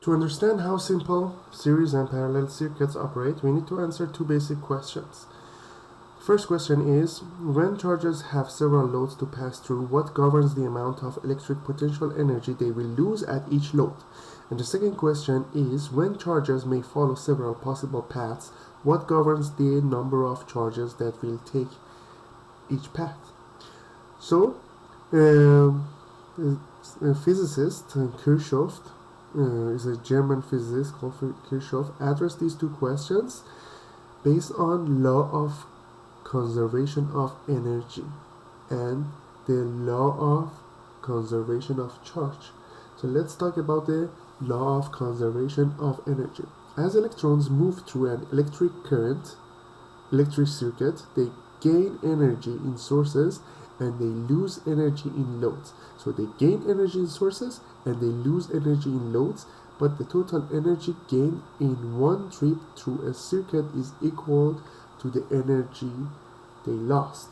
To understand how simple series and parallel circuits operate, we need to answer two basic questions. First question is, when charges have several loads to pass through, what governs the amount of electric potential energy they will lose at each load? And the second question is, when charges may follow several possible paths, what governs the number of charges that will take each path? So, a physicist, Kirchhoff, is a German physicist called Kirchhoff, addressed these two questions based on law of conservation of energy and the law of conservation of charge. So let's talk about the law of conservation of energy. As electrons move through an electric circuit, they gain energy in sources and they lose energy in loads. So they gain energy in sources and they lose energy in loads, but the total energy gained in one trip through a circuit is equal to the energy they lost.